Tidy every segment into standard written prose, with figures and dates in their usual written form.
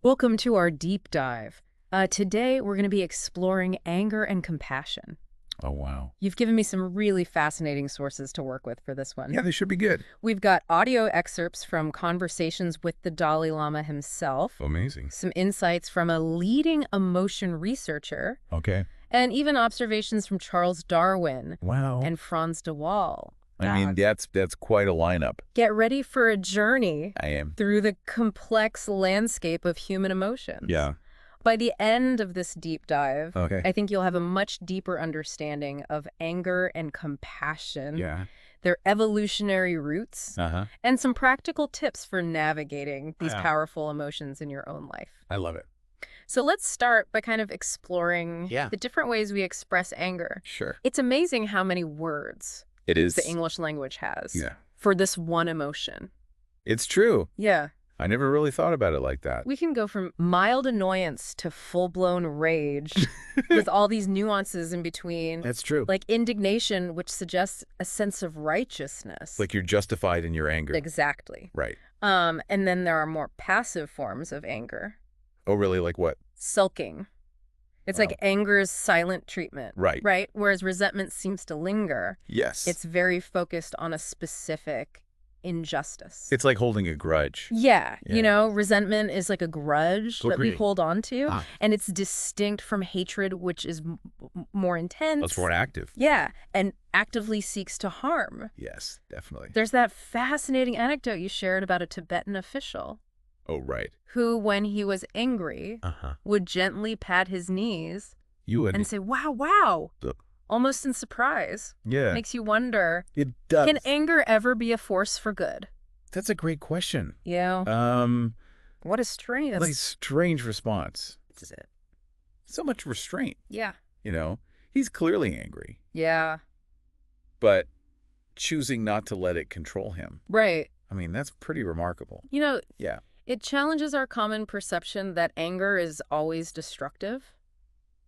Welcome to our deep dive. Today, we're going to be exploring anger and compassion. Oh, wow. You've given me some really fascinating sources to work with for this one. Yeah, they should be good. We've got audio excerpts from conversations with the Dalai Lama himself, Amazing. some insights from a leading emotion researcher, Okay. and even observations from Charles Darwin Wow. and Franz de Waal. I mean, that's quite a lineup. Get ready for a journey I am. through the complex landscape of human emotions. Yeah. By the end of this deep dive, Okay. I think you'll have a much deeper understanding of anger and compassion, Yeah. their evolutionary roots, Uh-huh. and some practical tips for navigating these Yeah. powerful emotions in your own life. I love it. So let's start by kind of exploring Yeah. the different ways we express anger. Sure. It's amazing how many words It is. the English language has Yeah. for this one emotion. It's true. Yeah. I never really thought about it like that. We can go from mild annoyance to full-blown rage with all these nuances in between. That's true. Like indignation, which suggests a sense of righteousness. Like you're justified in your anger. Exactly. Right. And then there are more passive forms of anger. Oh, really? Like what? Sulking. It's like anger's silent treatment. Right. Right? Whereas resentment seems to linger. Yes. It's very focused on a specific injustice. It's like holding a grudge. Yeah, Yeah. you know, resentment is like a grudge that we Agree. hold on to, Ah. and it's distinct from hatred, which is more intense. That's more active. Yeah, and actively seeks to harm. Yes, definitely. There's that fascinating anecdote you shared about a Tibetan official Oh, right. who, when he was angry, Uh-huh. would gently pat his knees You would. and say, wow, wow, Ugh. almost in surprise. Yeah. Makes you wonder, It does. can anger ever be a force for good? That's a great question. Yeah. What a strange... Like strange response. This is it. So much restraint, Yeah. you know? He's clearly angry, Yeah. but choosing not to let it control him. Right. I mean, that's pretty remarkable. You know, Yeah. it challenges our common perception that anger is always destructive.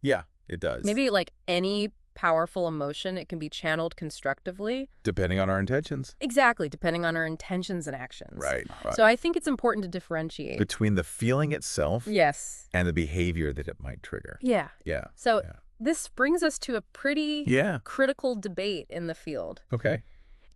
Yeah, it does. Maybe like any powerful emotion, it can be channeled constructively. Depending on our intentions. Exactly, depending on our intentions and actions. Right. So I think it's important to differentiate. Between the feeling itself Yes. and the behavior that it might trigger. Yeah. Yeah. So Yeah. this brings us to a pretty Yeah. critical debate in the field. Okay.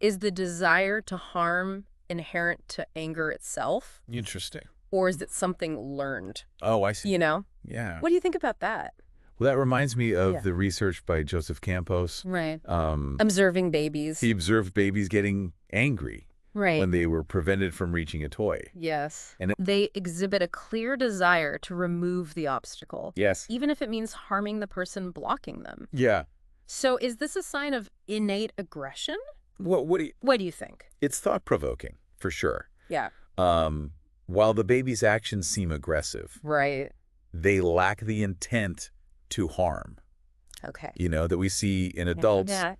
Is the desire to harm inherent to anger itself, Interesting. or is it something learned? Oh, I see. You know? Yeah. What do you think about that? Well, that reminds me of Yeah. the research by Joseph Campos. Right. Observing babies. He observed babies getting angry Right. when they were prevented from reaching a toy. Yes. And They exhibit a clear desire to remove the obstacle, Yes. even if it means harming the person blocking them. Yeah. So is this a sign of innate aggression? What do you... What do you think? It's thought-provoking, for sure. Yeah. While the baby's actions seem aggressive, Right. they lack the intent to harm. Okay. You know, that we see in adults. Yeah.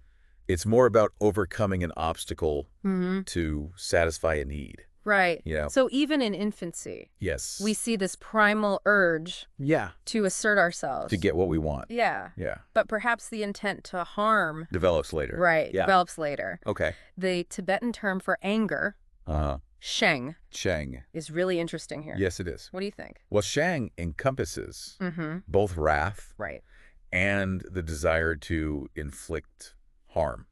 It's more about overcoming an obstacle Mm-hmm. to satisfy a need. Right. Yeah. So even in infancy, Yes. we see this primal urge Yeah. to assert ourselves. To get what we want. Yeah. Yeah. But perhaps the intent to harm, Develops later. right, Yeah. develops later. Okay. The Tibetan term for anger, sheng, Shang. is really interesting here. Yes, it is. What do you think? Well, Shang encompasses Mm-hmm. both wrath Right. and the desire to inflict harm.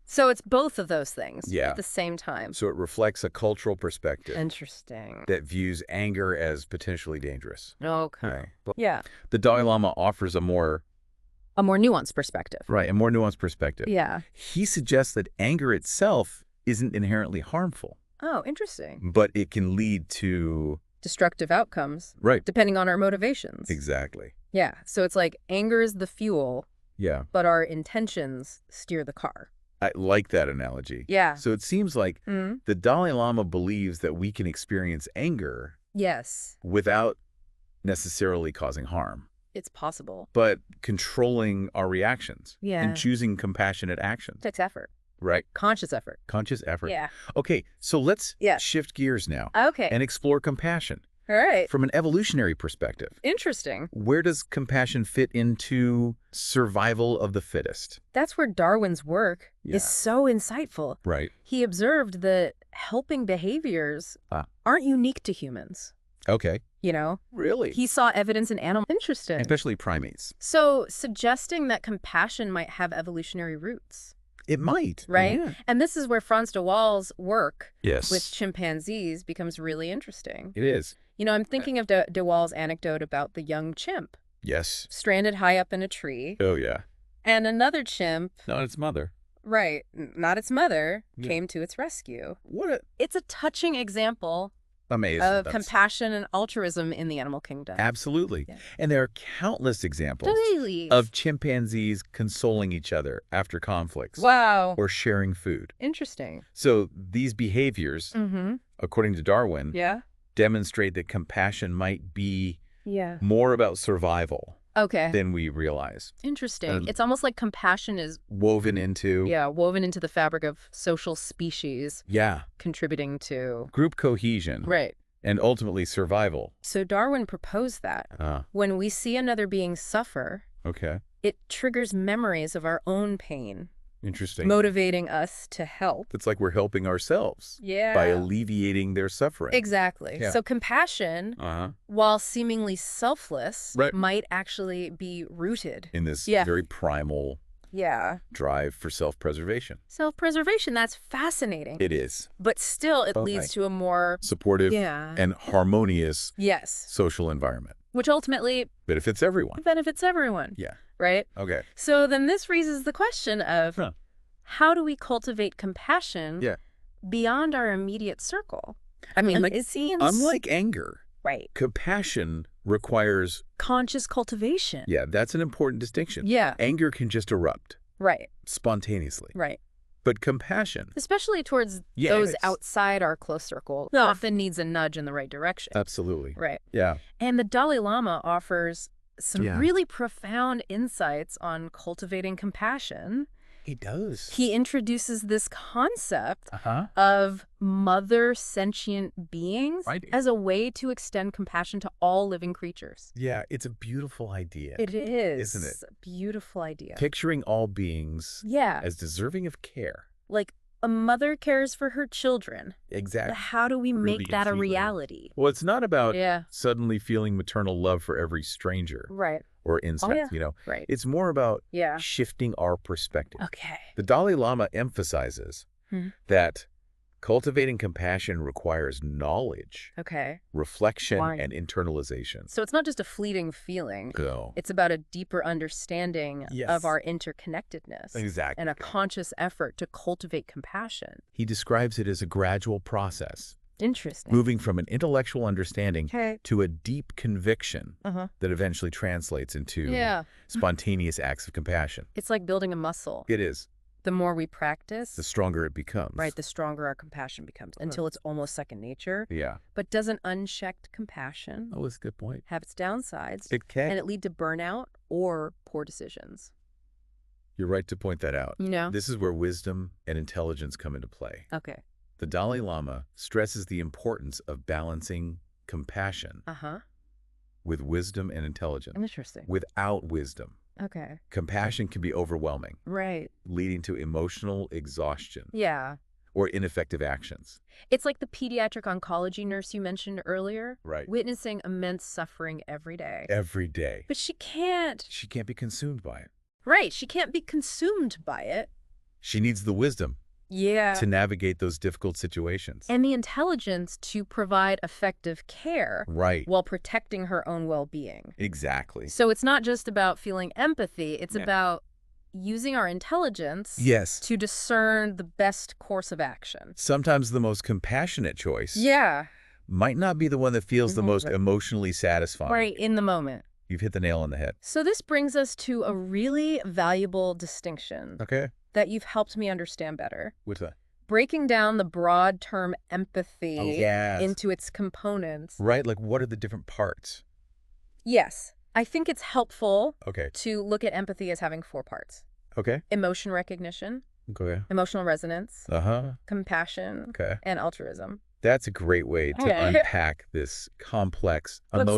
So it's both of those things Yeah. at the same time. So it reflects a cultural perspective Interesting. that views anger as potentially dangerous. Okay. Right. But Yeah. the Dalai Lama offers a more A more nuanced perspective. nuanced perspective. Yeah. He suggests that anger itself isn't inherently harmful, Oh, interesting. but it can lead to... Destructive outcomes, Right. depending on our motivations. Exactly. Yeah. So it's like anger is the fuel, Yeah. but our intentions steer the car. I like that analogy. Yeah. So it seems like Mm-hmm. the Dalai Lama believes that we can experience anger Yes. without necessarily causing harm, It's possible. but controlling our reactions Yeah. and choosing compassionate actions, Takes effort. right? Conscious effort. Conscious effort. Yeah. Okay, so let's Yeah. shift gears now Okay. and explore compassion All right. from an evolutionary perspective. Interesting. Where does compassion fit into survival of the fittest? That's where Darwin's work Yeah. is so insightful. Right. He observed that helping behaviors Ah. aren't unique to humans. Okay. you know? Really? He saw evidence in animals. Interesting. Especially primates. So, suggesting that compassion might have evolutionary roots, It might. right? Yeah. And this is where Frans de Waal's work Yes. with chimpanzees becomes really interesting. It is. You know, I'm thinking of de Waal's anecdote about the young chimp, Yes. stranded high up in a tree, Oh, yeah. and another chimp, Not its mother. right, not its mother, Yeah. came to its rescue. What a It's a touching example amazing. of That's- compassion and altruism in the animal kingdom. Absolutely. Yeah. And there are countless examples Really? of chimpanzees consoling each other after conflicts Wow. or sharing food. Interesting. So these behaviors, Mm-hmm. according to Darwin, Yeah? demonstrate that compassion might be Yeah. more about survival Okay. than we realize. Interesting. It's almost like compassion is, Woven into woven into the fabric of social species, yeah, contributing to... group cohesion Right. and ultimately survival. So Darwin proposed that when we see another being suffer, Okay. it triggers memories of our own pain, Interesting. motivating us to help. It's like we're helping ourselves Yeah. by alleviating their suffering. Exactly. Yeah. So compassion, while seemingly selfless, Right. might actually be rooted. In this Yeah. very primal Yeah. drive for self-preservation. Self-preservation, that's fascinating. It is. But still, it Okay. leads to a more... Supportive Yeah. and harmonious Yes. social environment. Which ultimately Benefits everyone. benefits everyone. Yeah. Right? Okay. So then this raises the question of Huh. how do we cultivate compassion Yeah. beyond our immediate circle? I mean, Unlike- it seems... Unlike anger, Right. compassion requires, Conscious cultivation. yeah, that's an important distinction. Yeah. Anger can just erupt Right. spontaneously. Right. But compassion, Especially towards Yes. those outside our close circle, often needs a nudge in the right direction. absolutely. Right. Yeah. And the Dalai Lama offers some Yeah. really profound insights on cultivating compassion. He does. He introduces this concept Uh-huh. of mother sentient beings Right. as a way to extend compassion to all living creatures. Yeah, it's a beautiful idea. It is. Isn't it? A beautiful idea. Picturing all beings Yeah. as deserving of care. Like a mother cares for her children. Exactly. How do we Really make that a and truly. reality? Well, it's not about Yeah. suddenly feeling maternal love for every stranger Right. or insect, yeah. you know. Right. It's more about Yeah. shifting our perspective. Okay. The Dalai Lama emphasizes that cultivating compassion requires knowledge, Okay. reflection, Why? and internalization. So it's not just a fleeting feeling. Go. It's about a deeper understanding Yes. of our interconnectedness. Exactly. And a conscious effort to cultivate compassion. He describes it as a gradual process, Interesting. moving from an intellectual understanding Okay. to a deep conviction Uh-huh. that eventually translates into Yeah. spontaneous acts of compassion. It's like building a muscle. It is. The more we practice, The stronger it becomes. right, the stronger our compassion becomes until it's almost second nature. Yeah. But doesn't unchecked compassion Oh, that's a good point. have its downsides? It can. And it lead to burnout or poor decisions? You're right to point that out. You know? This is where wisdom and intelligence come into play. Okay. The Dalai Lama stresses the importance of balancing compassion Uh-huh. with wisdom and intelligence. Interesting. Without wisdom, Okay. compassion can be overwhelming, Right. leading to emotional exhaustion Yeah. or ineffective actions. It's like the pediatric oncology nurse you mentioned earlier, Right. witnessing immense suffering every day. Every day. But she can't. She can't be consumed by it. Right. She can't be consumed by it. She needs the wisdom Yeah. to navigate those difficult situations. And the intelligence to provide effective care Right. while protecting her own well-being. Exactly. So it's not just about feeling empathy. It's Yeah. about using our intelligence Yes. to discern the best course of action. Sometimes the most compassionate choice Yeah. might not be the one that feels the most Right. emotionally satisfying. Right, in the moment. You've hit the nail on the head. So this brings us to a really valuable distinction Okay. that you've helped me understand better. What's that? Breaking down the broad term empathy yes. into its components. Right? Like, what are the different parts? Yes, I think it's helpful Okay. to look at empathy as having 4 parts. Okay. Emotion recognition, Okay. emotional resonance, Uh-huh. compassion, Okay. and altruism. That's a great way to Okay. unpack this complex emotion.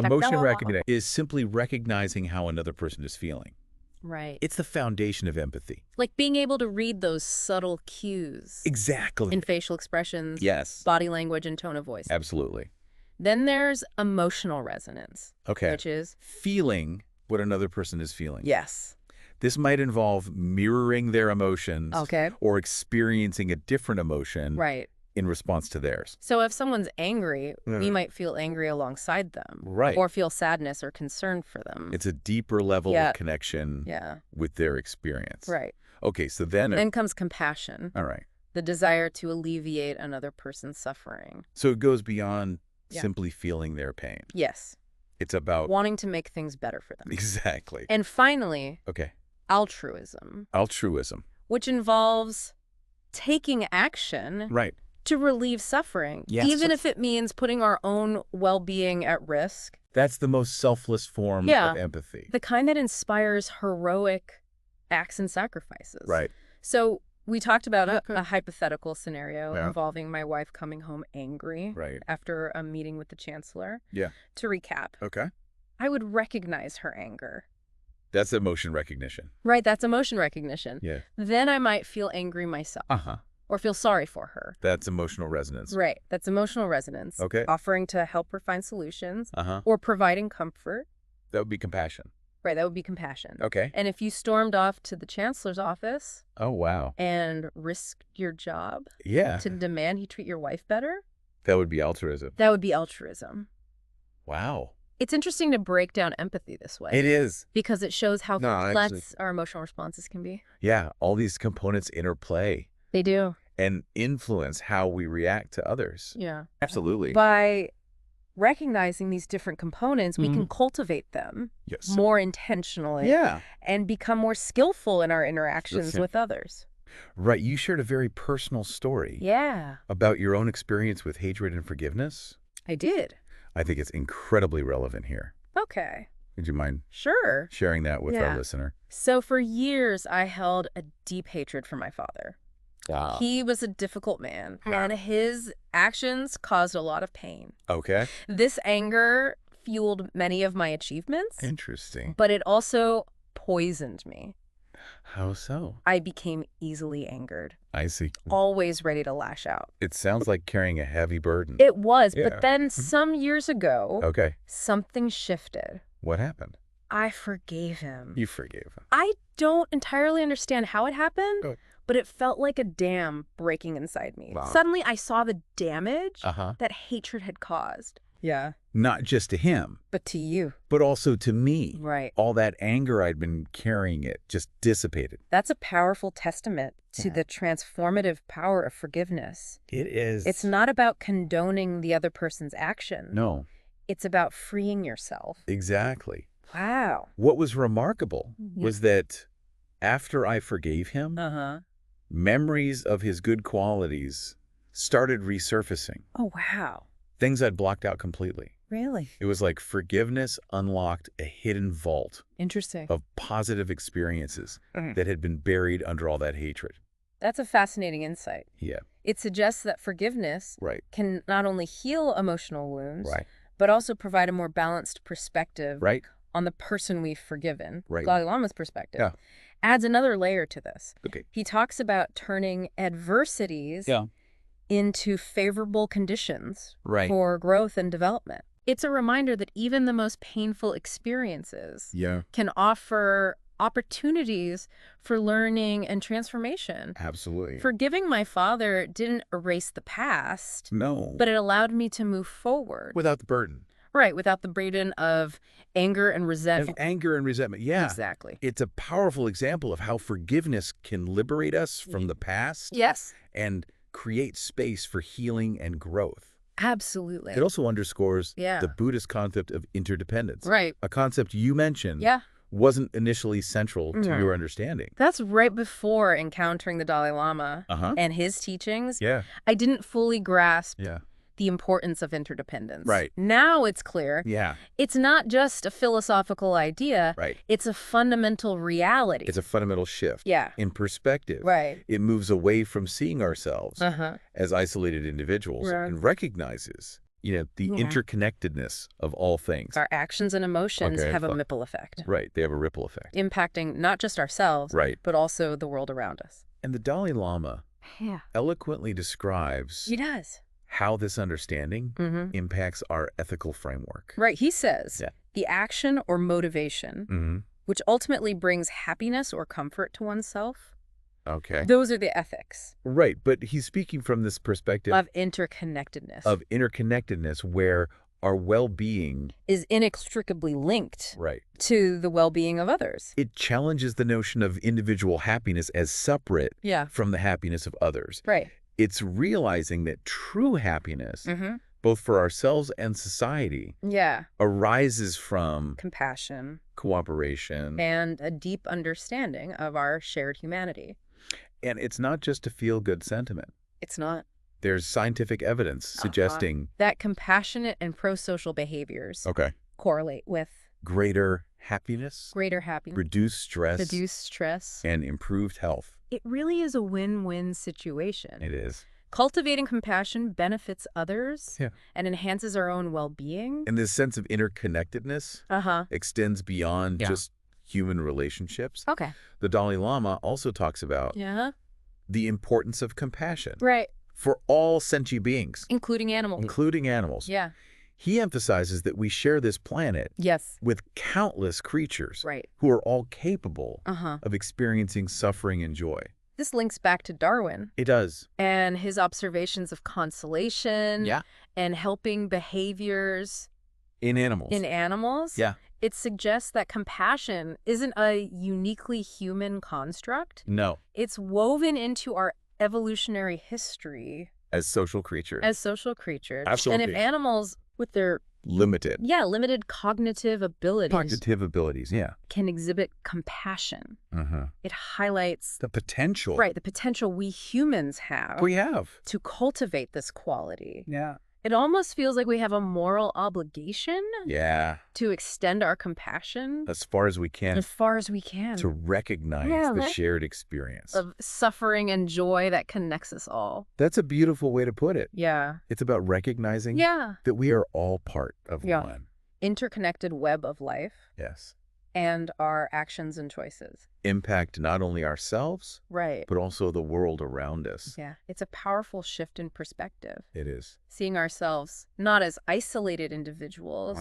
Emotion recognition is simply recognizing how another person is feeling. Right. It's the foundation of empathy. Like being able to read those subtle cues Exactly. in facial expressions, Yes. body language, and tone of voice. Absolutely. Then there's emotional resonance. Okay. Which is? Feeling what another person is feeling. Yes. This might involve mirroring their emotions. Okay. Or experiencing a different emotion. Right. In response to theirs. So if someone's angry, we might feel angry alongside them. Right. Or feel sadness or concern for them. It's a deeper level of connection with their experience. Right. Okay, so then comes compassion. All right. The desire to alleviate another person's suffering. So it goes beyond simply feeling their pain. Yes. It's about wanting to make things better for them. Exactly. And finally, altruism. Altruism. Which involves taking action. Right. To relieve suffering, yes. even if it means putting our own well-being at risk. That's the most selfless form of empathy. The kind that inspires heroic acts and sacrifices. Right. So we talked about a hypothetical scenario involving my wife coming home angry after a meeting with the chancellor. Yeah. To recap. Okay. I would recognize her anger. That's emotion recognition. Right, that's emotion recognition. Yeah. Then I might feel angry myself. Or feel sorry for her. That's emotional resonance. Right. That's emotional resonance. Okay. Offering to help her find solutions. Or providing comfort. That would be compassion. Right. That would be compassion. Okay. And if you stormed off to the chancellor's office. Oh, wow. And risked your job. Yeah. To demand he treat your wife better. That would be altruism. That would be altruism. Wow. It's interesting to break down empathy this way. It is. Because it shows how complex our emotional responses can be. Yeah. All these components interplay. They do. And influence how we react to others. Yeah. Absolutely. By recognizing these different components, we can cultivate them more intentionally. Yeah. And become more skillful in our interactions with others. Right. You shared a very personal story. Yeah. About your own experience with hatred and forgiveness. I did. I think it's incredibly relevant here. Okay. Would you mind sharing that with our listener? So for years, I held a deep hatred for my father. He was a difficult man, and his actions caused a lot of pain. Okay. This anger fueled many of my achievements. Interesting. But it also poisoned me. How so? I became easily angered. I see. Always ready to lash out. It sounds like carrying a heavy burden. It was, but then some years ago, something shifted. What happened? I forgave him. You forgave him. I don't entirely understand how it happened. But it felt like a dam breaking inside me. Wow. Suddenly, I saw the damage that hatred had caused. Yeah. Not just to him. But to you. But also to me. Right. All that anger I'd been carrying, it just dissipated. That's a powerful testament to the transformative power of forgiveness. It is. It's not about condoning the other person's action. No. It's about freeing yourself. Exactly. Wow. What was remarkable was that after I forgave him, memories of his good qualities started resurfacing. Oh, wow. Things I'd blocked out completely. Really? It was like forgiveness unlocked a hidden vault. Interesting. Of positive experiences that had been buried under all that hatred. That's a fascinating insight. Yeah. It suggests that forgiveness can not only heal emotional wounds, but also provide a more balanced perspective on the person we've forgiven. Dalai Lama's perspective. Yeah. Adds another layer to this. Okay. He talks about turning adversities into favorable conditions for growth and development. It's a reminder that even the most painful experiences can offer opportunities for learning and transformation. Absolutely. Forgiving my father didn't erase the past. No. But it allowed me to move forward. Without the burden. Right, without the burden of anger and resentment. Anger and resentment, yeah. Exactly. It's a powerful example of how forgiveness can liberate us from the past. Yes. And create space for healing and growth. Absolutely. It also underscores the Buddhist concept of interdependence. Right. A concept you mentioned wasn't initially central to your understanding. That's right before encountering the Dalai Lama and his teachings. Yeah. I didn't fully grasp the importance of interdependence. Right. Now it's clear. Yeah. It's not just a philosophical idea. Right. It's a fundamental reality. It's a fundamental shift. Yeah. In perspective. Right. It moves away from seeing ourselves as isolated individuals and recognizes, the interconnectedness of all things. Our actions and emotions have a ripple effect. Right. They have a ripple effect. Impacting not just ourselves, but also the world around us. And the Dalai Lama eloquently describes he does. how this understanding impacts our ethical framework. Right. He says the action or motivation, which ultimately brings happiness or comfort to oneself. Okay. Those are the ethics. Right. But he's speaking from this perspective of interconnectedness. Of interconnectedness, where our well-being is inextricably linked right. to the well-being of others. It challenges the notion of individual happiness as separate from the happiness of others. Right. It's realizing that true happiness, both for ourselves and society, arises from compassion, cooperation, and a deep understanding of our shared humanity. And it's not just a feel-good sentiment. It's not. There's scientific evidence suggesting that compassionate and pro-social behaviors correlate with greater happiness, reduced stress, and improved health. It really is a win-win situation. It is. Cultivating compassion benefits others and enhances our own well-being. And this sense of interconnectedness extends beyond just human relationships. Okay. The Dalai Lama also talks about the importance of compassion. Right. For all sentient beings. Including animals. Yeah. He emphasizes that we share this planet with countless creatures who are all capable of experiencing suffering and joy. This links back to Darwin. It does. And his observations of consolation and helping behaviors in animals. Yeah. It suggests that compassion isn't a uniquely human construct. No. It's woven into our evolutionary history. As social creatures. Absolutely. And if animals with their limited cognitive abilities. Can exhibit compassion. It highlights the potential. Right, the potential we humans have. To cultivate this quality. Yeah. It almost feels like we have a moral obligation to extend our compassion. As far as we can. To recognize the shared experience. Of suffering and joy that connects us all. That's a beautiful way to put it. Yeah. It's about recognizing that we are all part of one. Interconnected web of life. Yes. And our actions and choices. Impact not only ourselves, but also the world around us. Yeah, it's a powerful shift in perspective. It is. Seeing ourselves not as isolated individuals,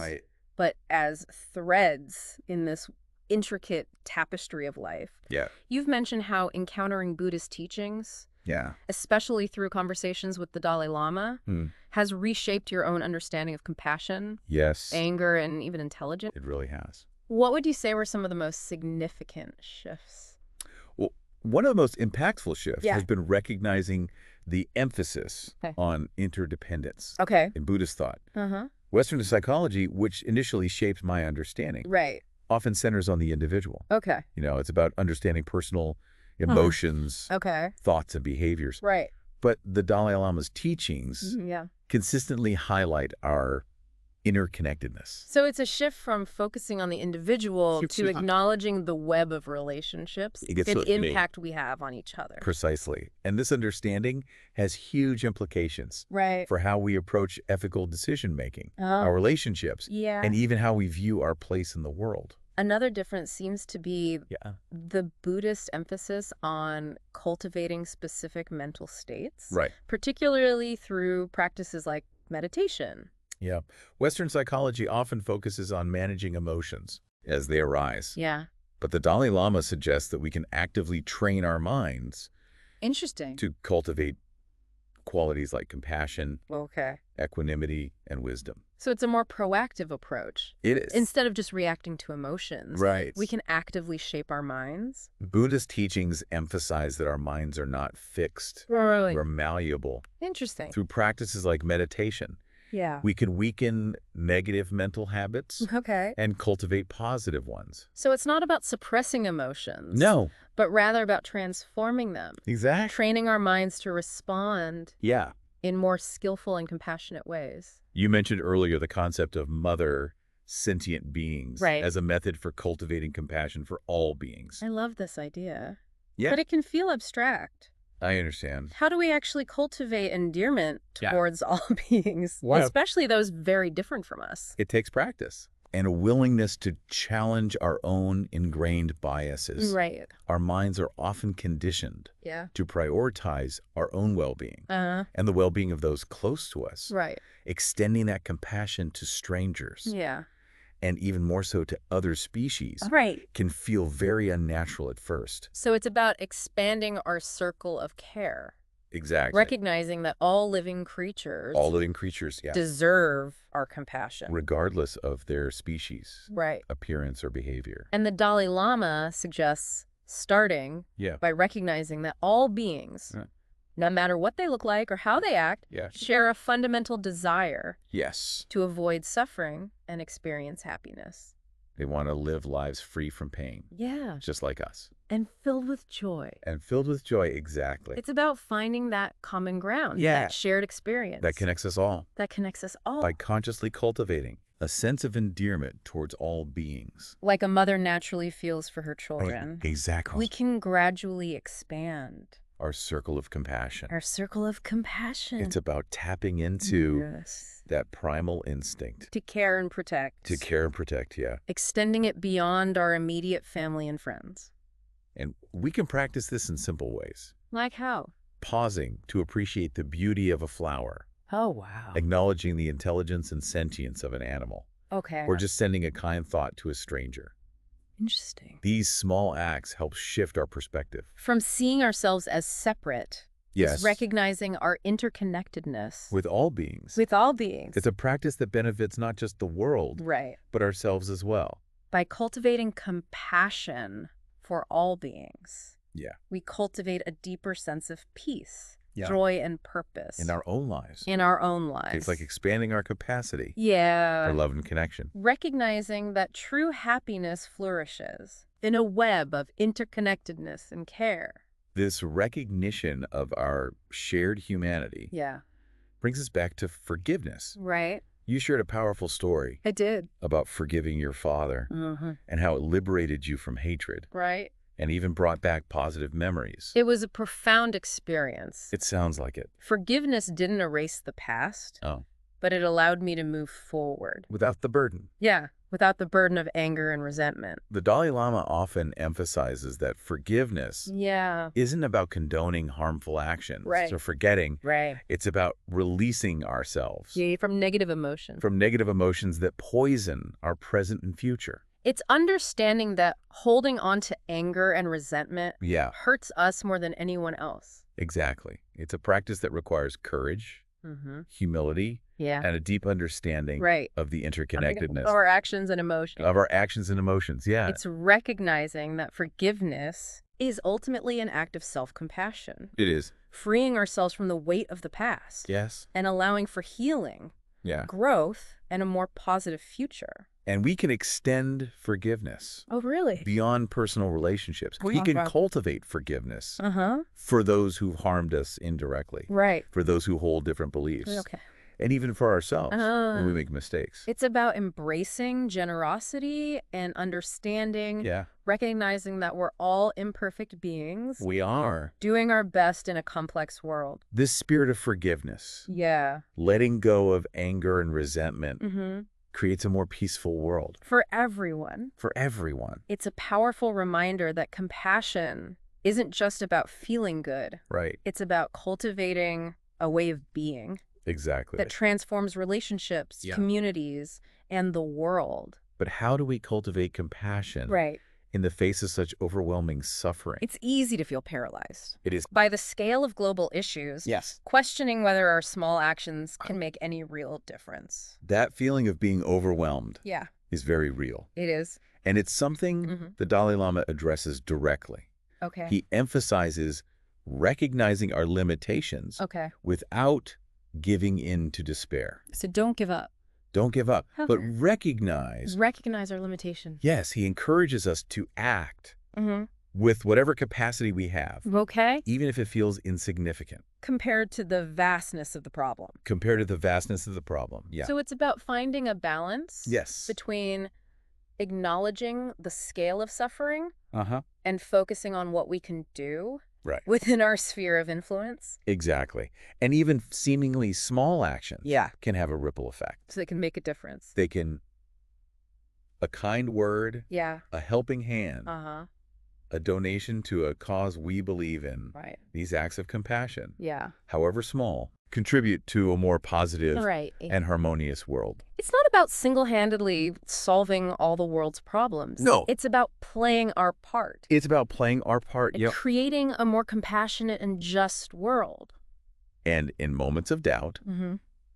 but as threads in this intricate tapestry of life. Yeah. You've mentioned how encountering Buddhist teachings, especially through conversations with the Dalai Lama, has reshaped your own understanding of compassion, anger, and even intelligence. It really has. What would you say were some of the most significant shifts? Well, one of the most impactful shifts has been recognizing the emphasis on interdependence in Buddhist thought. Western psychology, which initially shaped my understanding, often centers on the individual. You know, it's about understanding personal emotions, thoughts, and behaviors. But the Dalai Lama's teachings consistently highlight our interconnectedness. So it's a shift from focusing on the individual to acknowledging the web of relationships and impact we have on each other. Precisely. And this understanding has huge implications for how we approach ethical decision-making, our relationships, and even how we view our place in the world. Another difference seems to be the Buddhist emphasis on cultivating specific mental states, particularly through practices like meditation. Yeah. Western psychology often focuses on managing emotions as they arise. But the Dalai Lama suggests that we can actively train our minds to cultivate qualities like compassion, equanimity, and wisdom. So it's a more proactive approach. It is. Instead of just reacting to emotions, we can actively shape our minds. Buddhist teachings emphasize that our minds are not fixed. We're malleable. Interesting. Through practices like meditation. We can weaken negative mental habits and cultivate positive ones. So it's not about suppressing emotions. No. But rather about transforming them. Exactly. Training our minds to respond in more skillful and compassionate ways. You mentioned earlier the concept of mother sentient beings as a method for cultivating compassion for all beings. I love this idea. Yeah. But it can feel abstract. I understand. How do we actually cultivate endearment towards all beings, especially those very different from us? It takes practice. And a willingness to challenge our own ingrained biases. Right. Our minds are often conditioned to prioritize our own well-being and the well-being of those close to us. Right. Extending that compassion to strangers. Yeah. And even more so to other species. Right. Can feel very unnatural at first. So it's about expanding our circle of care. Exactly. Recognizing that all living creatures deserve our compassion. Regardless of their species, appearance, or behavior. And the Dalai Lama suggests starting by recognizing that all beings, no matter what they look like or how they act, share a fundamental desire to avoid suffering and experience happiness. They want to live lives free from pain. Yeah. Just like us. And filled with joy. And filled with joy, exactly. It's about finding that common ground, that shared experience. That connects us all. That connects us all. By consciously cultivating a sense of endearment towards all beings. Like a mother naturally feels for her children. Exactly. We can gradually expand our circle of compassion. Our circle of compassion. It's about tapping into that primal instinct. To care and protect. To care and protect, Extending it beyond our immediate family and friends. And we can practice this in simple ways. Like how? Pausing to appreciate the beauty of a flower. Oh, wow. Acknowledging the intelligence and sentience of an animal. Okay. Or just sending a kind thought to a stranger. Interesting. These small acts help shift our perspective. From seeing ourselves as separate, recognizing our interconnectedness. With all beings. With all beings. It's a practice that benefits not just the world, but ourselves as well. By cultivating compassion for all beings, we cultivate a deeper sense of peace, joy, and purpose. In our own lives. In our own lives. It's like expanding our capacity. For love and connection. Recognizing that true happiness flourishes in a web of interconnectedness and care. This recognition of our shared humanity brings us back to forgiveness. Right. You shared a powerful story. I did. About forgiving your father and how it liberated you from hatred. Right. And even brought back positive memories. It was a profound experience. It sounds like it. Forgiveness didn't erase the past, but it allowed me to move forward. Without the burden. Yeah, without the burden of anger and resentment. The Dalai Lama often emphasizes that forgiveness isn't about condoning harmful actions or forgetting. It's about releasing ourselves. From negative emotions. From negative emotions that poison our present and future. It's understanding that holding on to anger and resentment hurts us more than anyone else. Exactly. It's a practice that requires courage, humility, and a deep understanding of the interconnectedness. Of our actions and emotions. Of our actions and emotions, It's recognizing that forgiveness is ultimately an act of self-compassion. It is. Freeing ourselves from the weight of the past. And allowing for healing, growth, and a more positive future. And we can extend forgiveness. Oh, really? Beyond personal relationships. We can cultivate forgiveness for those who've harmed us indirectly. For those who hold different beliefs. And even for ourselves when we make mistakes. It's about embracing generosity and understanding, recognizing that we're all imperfect beings. We are. Doing our best in a complex world. This spirit of forgiveness. Letting go of anger and resentment. Creates a more peaceful world. For everyone. For everyone. It's a powerful reminder that compassion isn't just about feeling good. It's about cultivating a way of being. Exactly. That transforms relationships, communities, and the world. But how do we cultivate compassion? In the face of such overwhelming suffering? It's easy to feel paralyzed. It is. By the scale of global issues, questioning whether our small actions can make any real difference. That feeling of being overwhelmed is very real. It is. And it's something the Dalai Lama addresses directly. He emphasizes recognizing our limitations without giving in to despair. So don't give up. Don't give up, but recognize. Recognize our limitations. Yes, he encourages us to act with whatever capacity we have. Even if it feels insignificant. Compared to the vastness of the problem. Compared to the vastness of the problem, So it's about finding a balance between acknowledging the scale of suffering and focusing on what we can do within our sphere of influence. Exactly. And even seemingly small actions can have a ripple effect. So they can make a difference. They can A kind word, Yeah. a helping hand, a donation to a cause we believe in. Right. These acts of compassion, Yeah. however small, contribute to a more positive and harmonious world. It's not about single-handedly solving all the world's problems. No. It's about playing our part. It's about playing our part, and creating a more compassionate and just world. And in moments of doubt,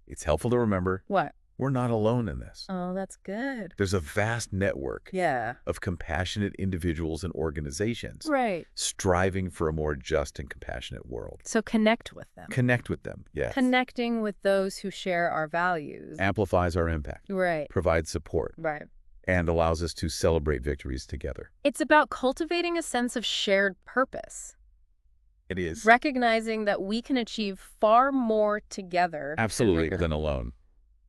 it's helpful to remember What? We're not alone in this. Oh, that's good. There's a vast network of compassionate individuals and organizations striving for a more just and compassionate world. So connect with them. Connect with them, yes. Connecting with those who share our values. Amplifies our impact. Right. Provides support. Right. And allows us to celebrate victories together. It's about cultivating a sense of shared purpose. It is. Recognizing that we can achieve far more together. Absolutely, than alone.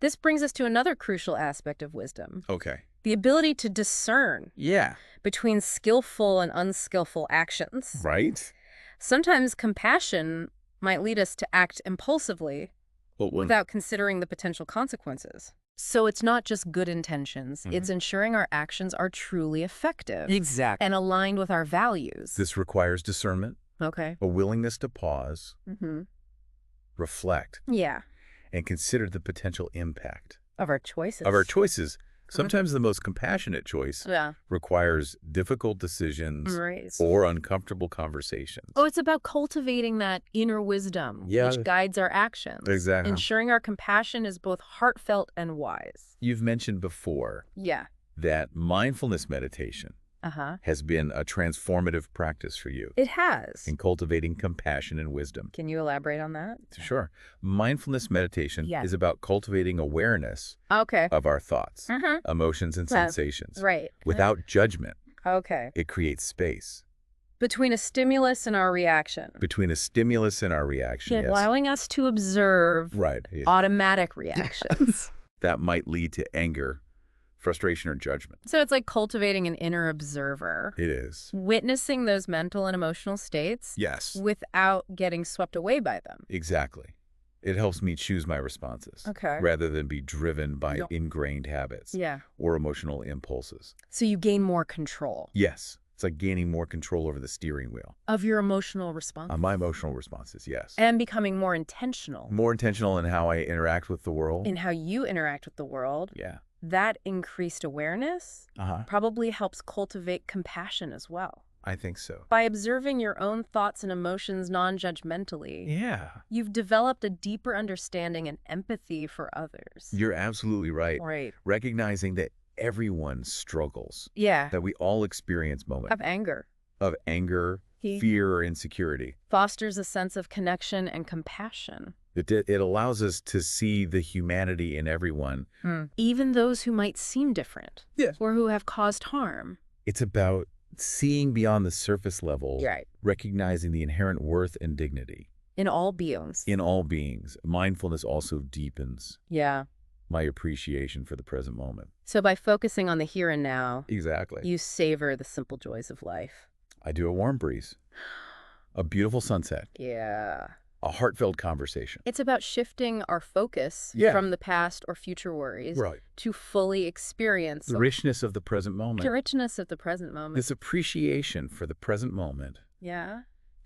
This brings us to another crucial aspect of wisdom. Okay. The ability to discern between skillful and unskillful actions. Right. Sometimes compassion might lead us to act impulsively without considering the potential consequences. So it's not just good intentions. It's ensuring our actions are truly effective. Exactly. And aligned with our values. This requires discernment. Okay. A willingness to pause. Reflect. Yeah. And consider the potential impact of our choices. Sometimes the most compassionate choice requires difficult decisions or uncomfortable conversations. Oh, it's about cultivating that inner wisdom which guides our actions. Exactly. Ensuring our compassion is both heartfelt and wise. You've mentioned before that mindfulness meditation has been a transformative practice for you. It has. In cultivating compassion and wisdom. Can you elaborate on that? Sure. Mindfulness meditation is about cultivating awareness of our thoughts, emotions, and sensations. Without judgment. It creates space. Between a stimulus and our reaction. Allowing us to observe automatic reactions. That might lead to anger, frustration, or judgment. So it's like cultivating an inner observer. It is. Witnessing those mental and emotional states. Yes. Without getting swept away by them. Exactly. It helps me choose my responses. Rather than be driven by ingrained habits. Or emotional impulses. So you gain more control. Yes. It's like gaining more control over the steering wheel. Of your emotional responses. On my emotional responses, yes. And becoming more intentional. More intentional in how I interact with the world. In how you interact with the world. Yeah. That increased awareness probably helps cultivate compassion as well. I think so. By observing your own thoughts and emotions non-judgmentally, you've developed a deeper understanding and empathy for others. You're absolutely right. Right. Recognizing that everyone struggles. That we all experience moments. Of anger, fear, or insecurity. Fosters a sense of connection and compassion. It allows us to see the humanity in everyone. Even those who might seem different. Or who have caused harm. It's about seeing beyond the surface level. Recognizing the inherent worth and dignity. In all beings. Mindfulness also deepens. My appreciation for the present moment. So by focusing on the here and now. Exactly. You savor the simple joys of life. I do a warm breeze. A beautiful sunset. A heartfelt conversation. It's about shifting our focus from the past or future worries to fully experience the richness of the present moment. This appreciation for the present moment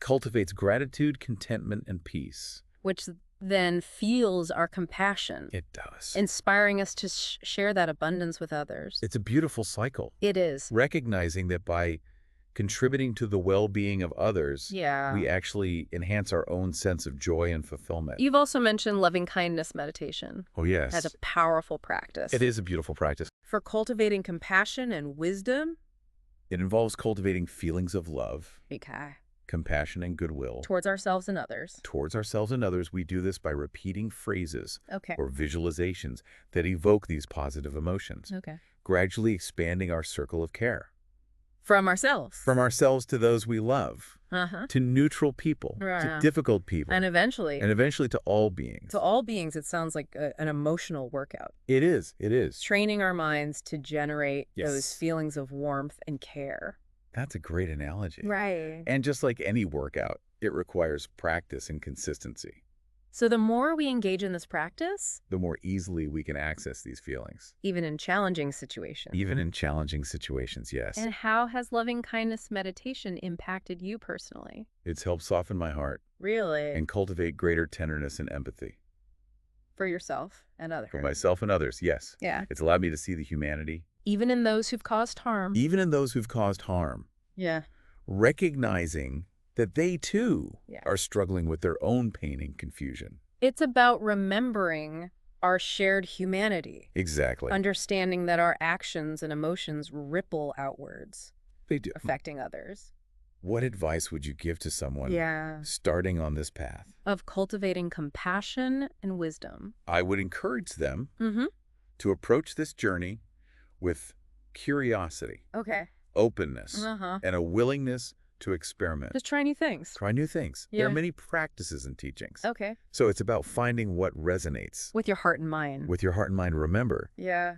cultivates gratitude, contentment, and peace. Which then fuels our compassion. It does. Inspiring us to share that abundance with others. It's a beautiful cycle. It is. Recognizing that by contributing to the well-being of others, we actually enhance our own sense of joy and fulfillment. You've also mentioned loving-kindness meditation. Oh, yes. As a powerful practice. It is a beautiful practice. For cultivating compassion and wisdom. It involves cultivating feelings of love. Compassion and goodwill. Towards ourselves and others. We do this by repeating phrases or visualizations that evoke these positive emotions. Gradually expanding our circle of care. From ourselves to those we love. To neutral people. To difficult people. And eventually to all beings. It sounds like an emotional workout. It is. Training our minds to generate those feelings of warmth and care. That's a great analogy. Right. And just like any workout, it requires practice and consistency. So the more we engage in this practice, the more easily we can access these feelings. Even in challenging situations. Even in challenging situations, yes. And how has loving-kindness meditation impacted you personally? It's helped soften my heart. Really? And cultivate greater tenderness and empathy. For yourself and others. For myself and others, yes. Yeah. It's allowed me to see the humanity. Even in those who've caused harm. Even in those who've caused harm. Yeah. Recognizing that they, too, are struggling with their own pain and confusion. It's about remembering our shared humanity. Exactly. Understanding that our actions and emotions ripple outwards. They do. Affecting others. What advice would you give to someone starting on this path? Of cultivating compassion and wisdom. I would encourage them to approach this journey with curiosity, openness, and a willingness to experiment. Just try new things. Try new things. Yeah. There are many practices and teachings. Okay. So it's about finding what resonates. With your heart and mind. With your heart and mind. Remember,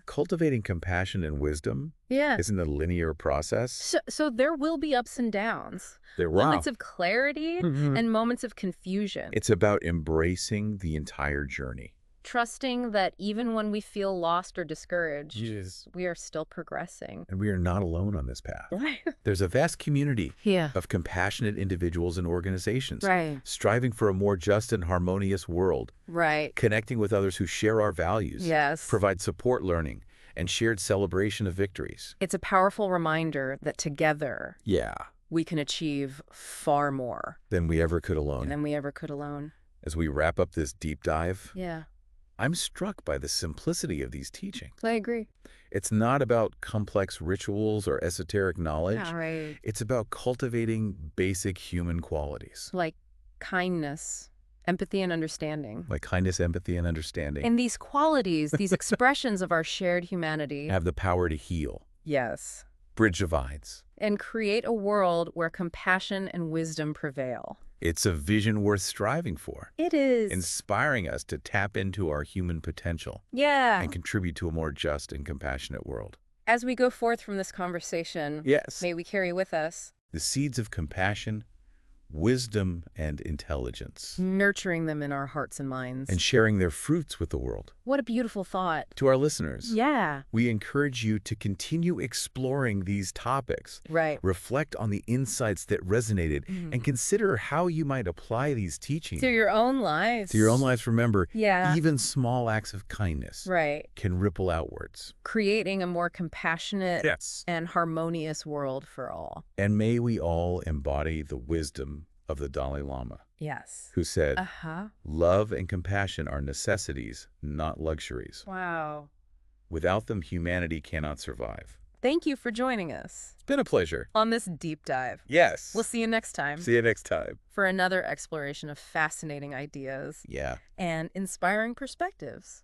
cultivating compassion and wisdom isn't a linear process. So there will be ups and downs. There will. Moments of clarity and moments of confusion. It's about embracing the entire journey. Trusting that even when we feel lost or discouraged, we are still progressing. And we are not alone on this path. Right. There's a vast community of compassionate individuals and organizations striving for a more just and harmonious world. Right. Connecting with others who share our values. Yes. Provide support learning and shared celebration of victories. It's a powerful reminder that together we can achieve far more than we ever could alone. As we wrap up this deep dive, I'm struck by the simplicity of these teachings. I agree. It's not about complex rituals or esoteric knowledge. Yeah, right. It's about cultivating basic human qualities. Like kindness, empathy, and understanding. Like kindness, empathy, and understanding. And these qualities, these expressions of our shared humanity, have the power to heal. Yes. Bridge divides. And create a world where compassion and wisdom prevail. It's a vision worth striving for. It is. Inspiring us to tap into our human potential. And contribute to a more just and compassionate world. As we go forth from this conversation, may we carry with us the seeds of compassion, wisdom, and intelligence. Nurturing them in our hearts and minds. And sharing their fruits with the world. What a beautiful thought. To our listeners, yeah, we encourage you to continue exploring these topics. Right. Reflect on the insights that resonated and consider how you might apply these teachings. To your own lives. To your own lives. Remember, even small acts of kindness can ripple outwards. Creating a more compassionate and harmonious world for all. And may we all embody the wisdom of the Dalai Lama. Yes. Who said, love and compassion are necessities, not luxuries. Wow. Without them, humanity cannot survive. Thank you for joining us. It's been a pleasure. On this deep dive. Yes. We'll see you next time. See you next time. For another exploration of fascinating ideas. Yeah. And inspiring perspectives.